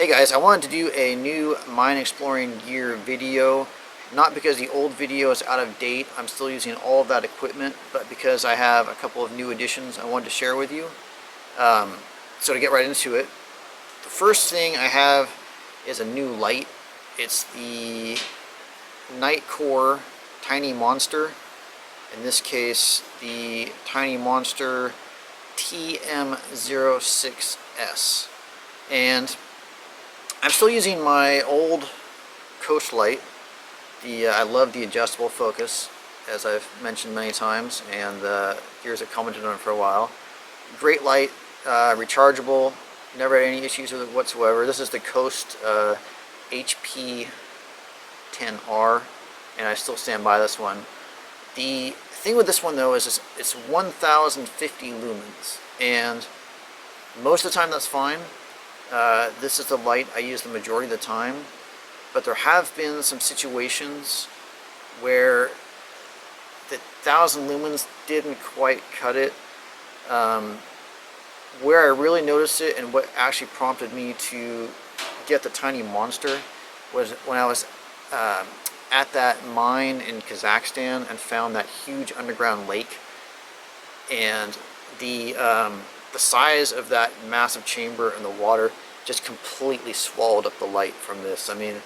Hey guys, I wanted to do a new mine exploring gear video, not because the old video is out of date, I'm still using all of that equipment, but because I have a couple of new additions I wanted to share with you. So to get right into it, the first thing I have is a new light. It's the Nitecore Tiny Monster. In this case, the Tiny Monster TM06S. And I'm still using my old Coast light. I love the adjustable focus, as I've mentioned many times, and Gears have commented on it for a while. Great light, rechargeable, never had any issues with it whatsoever. This is the Coast HP10R, and I still stand by this one. The thing with this one though is it's 1050 lumens, and most of the time that's fine. This is the light I use the majority of the time, but there have been some situations where the 1000 lumens didn't quite cut it. Where I really noticed it, and what actually prompted me to get the Tiny Monster, was when I was at that mine in Kazakhstan and found that huge underground lake, and the size of that massive chamber and the water just completely swallowed up the light from this. I mean,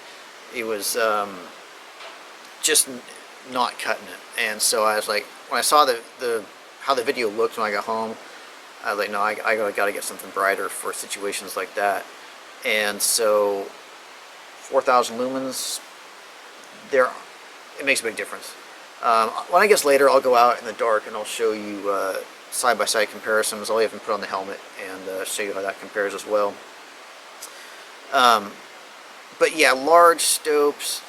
it was just not cutting it. And so I was like, when I saw how the video looked when I got home, I was like, no, I gotta get something brighter for situations like that. And so 4000 lumens, it makes a big difference. When I guess later, I'll go out in the dark and I'll show you side-by-side comparisons. I'll even put on the helmet and show you how that compares as well. But yeah, large stopes,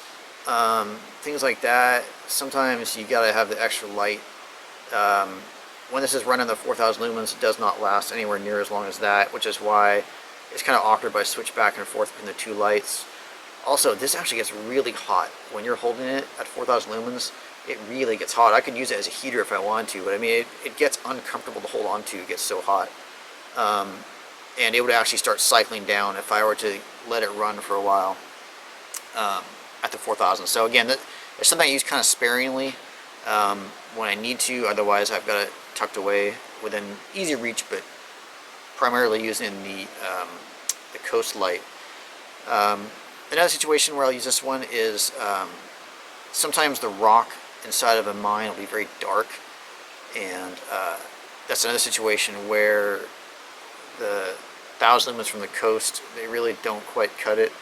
things like that, sometimes you gotta have the extra light. When this is running the 4000 lumens, it does not last anywhere near as long as that, which is why it's kind of awkward by switch back and forth between the two lights. Also, this actually gets really hot. When you're holding it at 4000 lumens, it really gets hot. I could use it as a heater if I wanted to, but I mean, it gets uncomfortable to hold on to. It gets so hot. And it would actually start cycling down if I were to let it run for a while at the 4000. So again, it's something I use kind of sparingly when I need to. Otherwise, I've got it tucked away within easy reach, but primarily using the Coast light. Another situation where I'll use this one is sometimes the rock inside of a mine will be very dark, and that's another situation where the 1000 lumens from the Coast, they really don't quite cut it,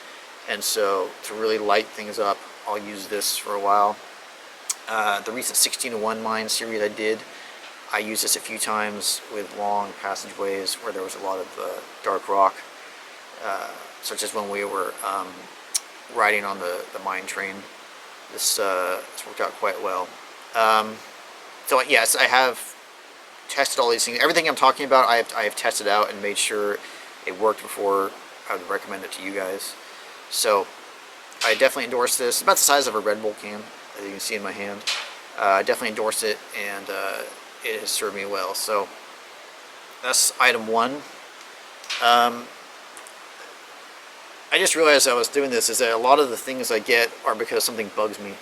and so to really light things up, I'll use this for a while. The recent 16:1 mine series I did, I used this a few times with long passageways where there was a lot of dark rock, such as when we were riding on the mine train. This worked out quite well. So yes, I have tested all these things. Everything I'm talking about, I have tested out and made sure it worked before I would recommend it to you guys. So I definitely endorse this. It's about the size of a Red Bull can, as you can see in my hand. I definitely endorse it, and it has served me well. So that's item one. I just realized I was doing this is that a lot of the things I get are because something bugs me.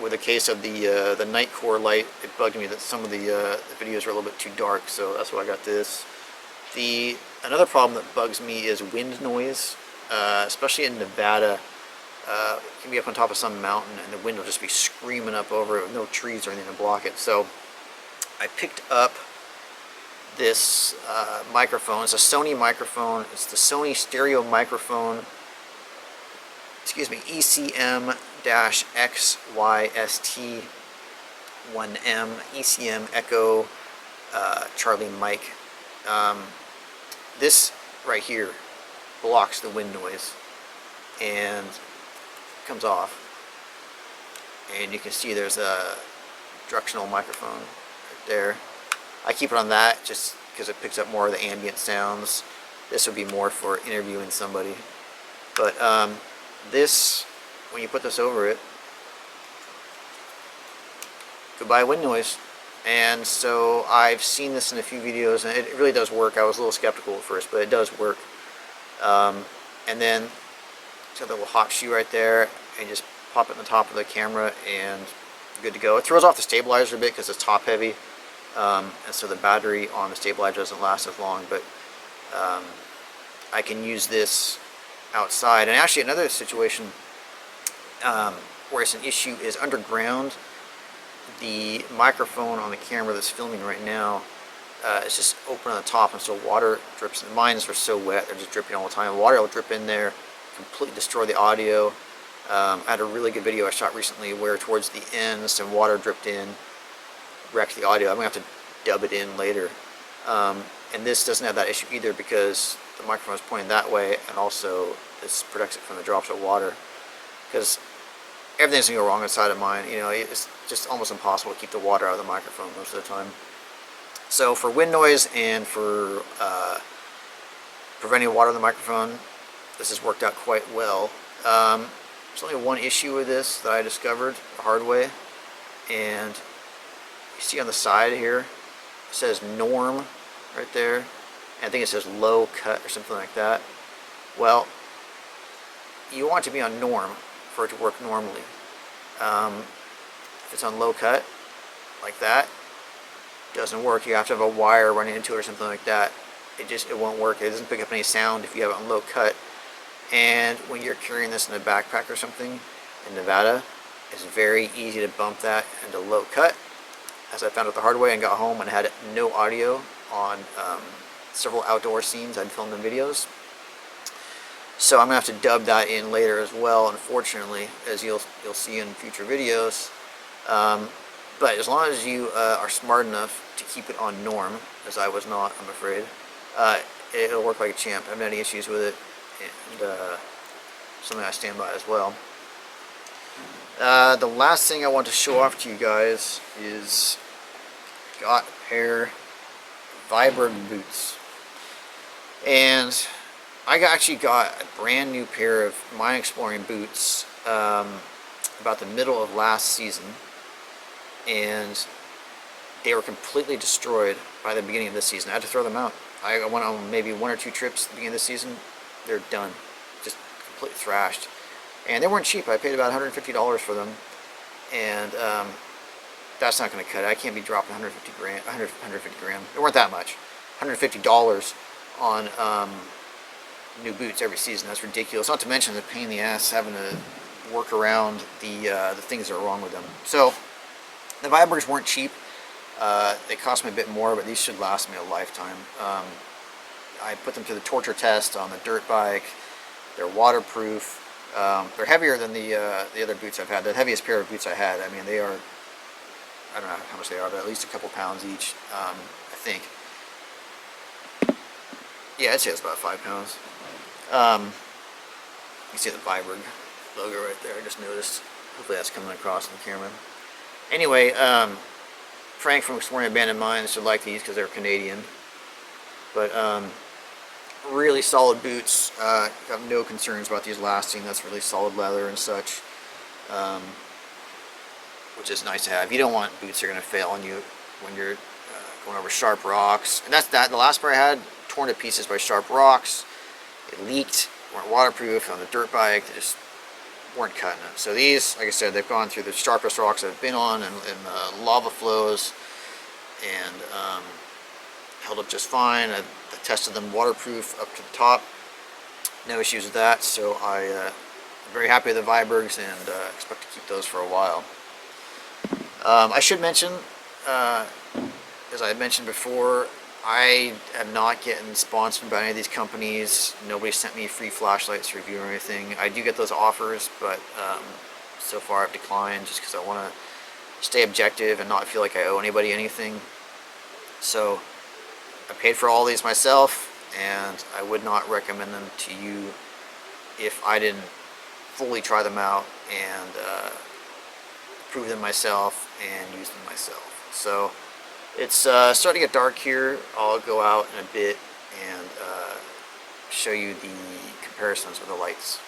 With the case of the Nitecore light, it bugged me that some of the videos are a little bit too dark, so that's why I got this. Another problem that bugs me is wind noise, especially in Nevada. You can be up on top of some mountain and the wind will just be screaming up over it with no trees or anything to block it. So I picked up this microphone. It's a Sony microphone. It's the Sony stereo microphone, excuse me, ECM-XYST1M, ECM Echo Charlie Mike. This right here blocks the wind noise and comes off, and you can see there's a directional microphone right there. I keep it on that just because it picks up more of the ambient sounds. This would be more for interviewing somebody. But this, when you put this over it, goodbye wind noise. And so I've seen this in a few videos, and it really does work. I was a little skeptical at first, but it does work. And then it's got the little hot shoe right there, and just pop it in the top of the camera and good to go. It throws off the stabilizer a bit because it's top heavy, and so the battery on the stabilizer doesn't last as long, but I can use this outside. And actually another situation where it's an issue is underground. The microphone on the camera that's filming right now is just open on the top, and so water drips. And mines are so wet, they're just dripping all the time. Water will drip in there, completely destroy the audio. I had a really good video I shot recently where towards the end some water dripped in, wrecked the audio. I'm gonna have to dub it in later. And this doesn't have that issue either because the microphone is pointing that way, and also this protects it from the drops of water. Because everything's gonna go wrong inside of mine. You know, it's just almost impossible to keep the water out of the microphone most of the time. So for wind noise and for preventing water in the microphone, this has worked out quite well. There's only one issue with this that I discovered the hard way, and you see on the side here, it says norm right there, and I think it says low cut or something like that. Well, you want it to be on norm for it to work normally. If it's on low cut, like that, it doesn't work. You have to have a wire running into it or something like that. It won't work. It doesn't pick up any sound if you have it on low cut. And when you're carrying this in a backpack or something in Nevada, it's very easy to bump that into low cut, as I found out the hard way and got home and had no audio on several outdoor scenes I'd filmed in videos. So I'm gonna have to dub that in later as well, unfortunately, as you'll see in future videos. But as long as you are smart enough to keep it on norm, as I was not, I'm afraid, it'll work like a champ. I haven't had any issues with it, and something I stand by as well. The last thing I want to show off to you guys is I got a pair of Viberg boots, and I actually got a brand new pair of mine exploring boots about the middle of last season, and they were completely destroyed by the beginning of this season. I had to throw them out. I went on maybe 1 or 2 trips at the beginning of this season. They're done, just completely thrashed. And they weren't cheap. I paid about $150 for them, and that's not going to cut it. I can't be dropping 150 grand. They weren't that much. $150 on new boots every season. That's ridiculous. Not to mention the pain in the ass having to work around the things that are wrong with them. So the Vibergs weren't cheap. They cost me a bit more, but these should last me a lifetime. I put them through the torture test on the dirt bike. They're waterproof. They're heavier than the other boots I've had. The heaviest pair of boots I had. I mean, they are, I don't know how much they are, but at least a couple pounds each, I think. Yeah, I'd say it's about 5 pounds. You see the Viberg logo right there. I just noticed. Hopefully that's coming across in the camera. Anyway, Frank from Exploring Abandoned Mines should like these because they're Canadian. But really solid boots. Got no concerns about these lasting. That's really solid leather and such, which is nice to have. You don't want boots that are going to fail on you when you're going over sharp rocks. And that's that. The last pair I had, torn to pieces by sharp rocks. It leaked. Weren't waterproof on the dirt bike. They just weren't cutting it. So these, like I said, they've gone through the sharpest rocks I've been on, and lava flows, and held up just fine. I tested them waterproof up to the top. No issues with that. So I'm very happy with the Vibergs, and expect to keep those for a while. I should mention, as I had mentioned before, I am not getting sponsored by any of these companies. Nobody sent me free flashlights to review or anything. I do get those offers, but so far I've declined just because I want to stay objective and not feel like I owe anybody anything. So I paid for all these myself, and I would not recommend them to you if I didn't fully try them out and prove them myself and use them myself. So it's starting to get dark here. I'll go out in a bit and show you the comparisons of the lights.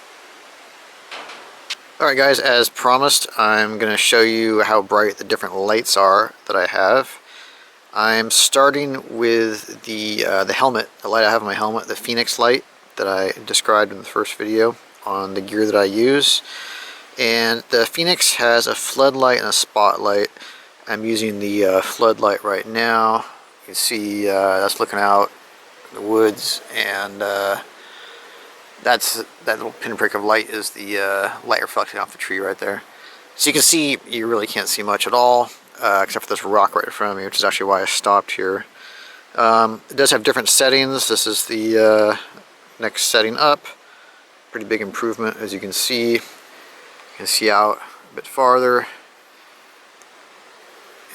Alright guys, as promised, I'm going to show you how bright the different lights are that I have. I'm starting with the helmet, the light I have on my helmet, the Fenix light that I described in the first video on the gear that I use. And the Fenix has a floodlight and a spotlight. I'm using the floodlight right now. You can see that's looking out in the woods, and that little pinprick of light is the light reflecting off the tree right there. So you can see, you really can't see much at all, except for this rock right in front of me, which is actually why I stopped here. It does have different settings. This is the next setting up. Pretty big improvement, as you can see. You can see out a bit farther.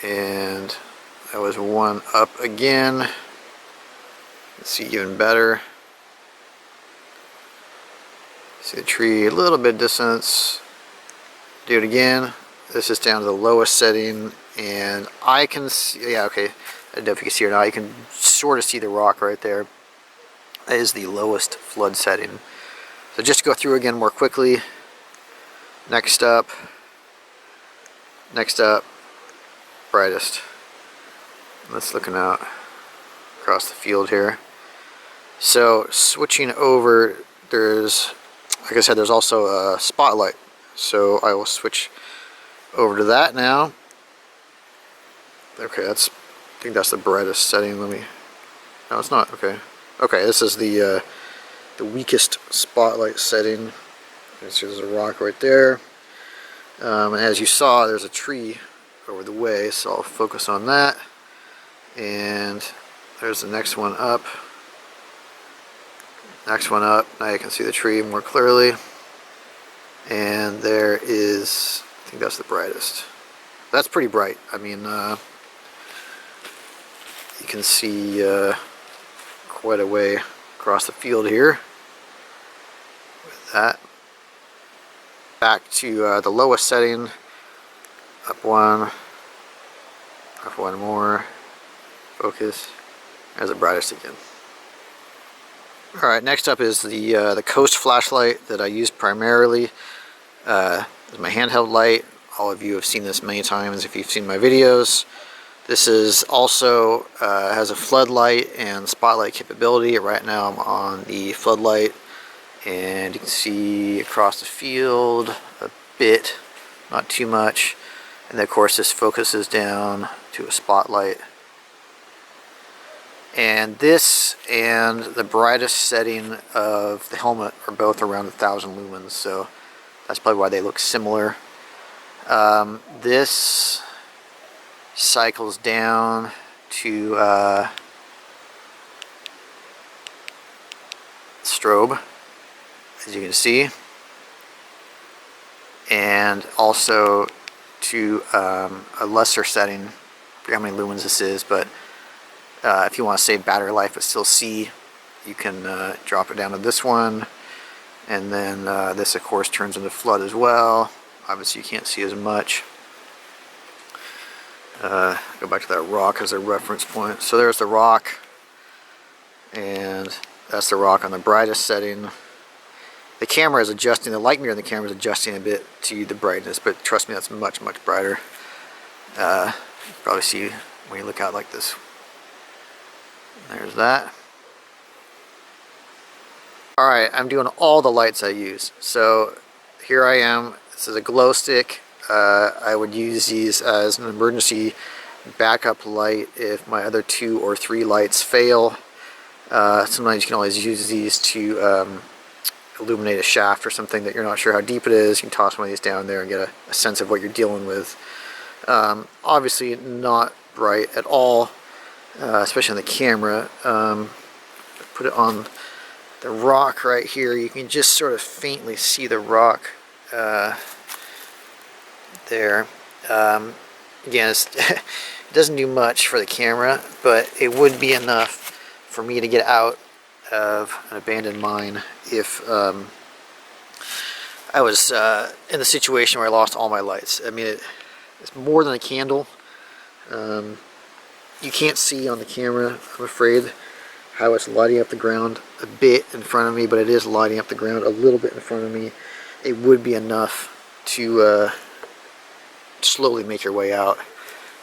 And that was one up again. Let's see even better. See the tree a little bit distance. Do it again. This is down to the lowest setting, and I can see, yeah, okay, I don't know if you can see it or not. You can sort of see the rock right there. That is the lowest flood setting. So just to go through again more quickly. Next up, brightest. That's looking out across the field here. So switching over, there's, like I said, there's also a spotlight. So I will switch over to that now. Okay, I think that's the brightest setting. Let me, no, it's not. Okay, this is the weakest spotlight setting. So there's a rock right there, and as you saw, there's a tree over the way, so I'll focus on that. And there's the next one up. Next one up. Now you can see the tree more clearly. And there is, I think that's the brightest. That's pretty bright. I mean, you can see quite a way across the field here with that. Back to the lowest setting. Up one more. Focus. There's the brightest again. Alright, next up is the Coast flashlight that I use primarily. It's my handheld light. All of you have seen this many times if you've seen my videos. This is also has a floodlight and spotlight capability. Right now I'm on the floodlight, and you can see across the field a bit, not too much. And then of course this focuses down to a spotlight. And this and the brightest setting of the helmet are both around 1,000 lumens, so that's probably why they look similar. This cycles down to strobe, as you can see, and also to a lesser setting. I forget how many lumens this is, but if you want to save battery life but still see, you can drop it down to this one. And then this of course turns into flood as well. Obviously you can't see as much. Go back to that rock as a reference point. So there's the rock, and that's the rock on the brightest setting. The camera is adjusting, the light mirror in the camera is adjusting a bit to the brightness, but trust me, that's much, much brighter. You probably see when you look out like this. There's that. Alright, I'm doing all the lights I use. So here I am. This is a glow stick. I would use these as an emergency backup light if my other 2 or 3 lights fail. Sometimes you can always use these to illuminate a shaft or something that you're not sure how deep it is. You can toss one of these down there and get a sense of what you're dealing with. Obviously not bright at all, especially on the camera. Put it on the rock right here. You can just sort of faintly see the rock there. Again, it doesn't do much for the camera, but it would be enough for me to get out of an abandoned mine if I was in the situation where I lost all my lights. I mean, it's more than a candle. You can't see on the camera, I'm afraid, how it's lighting up the ground a bit in front of me, but it is lighting up the ground a little bit in front of me. It would be enough to slowly make your way out.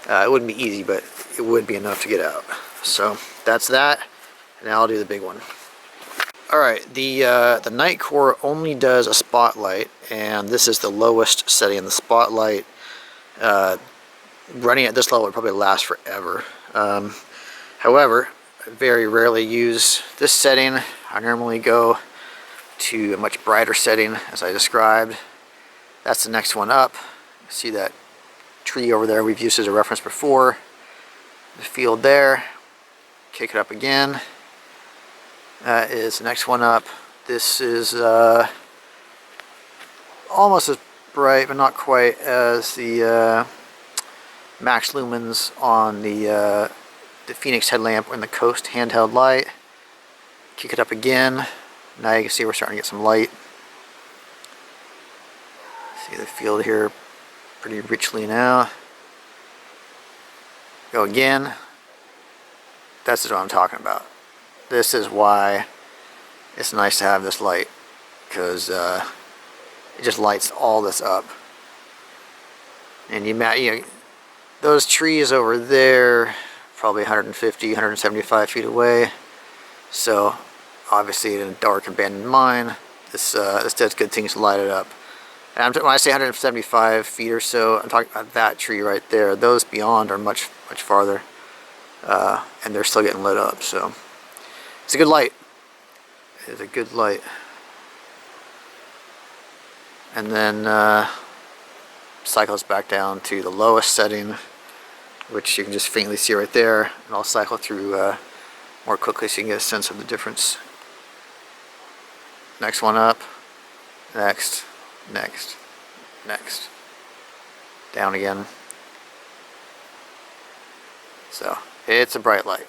It wouldn't be easy, but it would be enough to get out. So that's that. Now I'll do the big one. Alright, the Nitecore only does a spotlight, and this is the lowest setting. The spotlight, running at this level would probably last forever. However, I very rarely use this setting. I normally go to a much brighter setting, as I described. That's the next one up. See that tree over there we've used as a reference before. The field there. Kick it up again. That is the next one up. This is almost as bright, but not quite as the max lumens on the Fenix headlamp or in the Coast handheld light. Kick it up again. Now you can see we're starting to get some light. See the field here pretty richly now. Go again. This is what I'm talking about. This is why it's nice to have this light, because it just lights all this up. And you know, those trees over there, probably 150, 175 feet away. So obviously in a dark abandoned mine, this does good things to light it up. And when I say 175 feet or so, I'm talking about that tree right there. Those beyond are much farther, and they're still getting lit up. So it's a good light. It's a good light. And then cycles back down to the lowest setting, which you can just faintly see right there. And I'll cycle through more quickly so you can get a sense of the difference. Next one up. Next. Next. Next. Down again. So it's a bright light.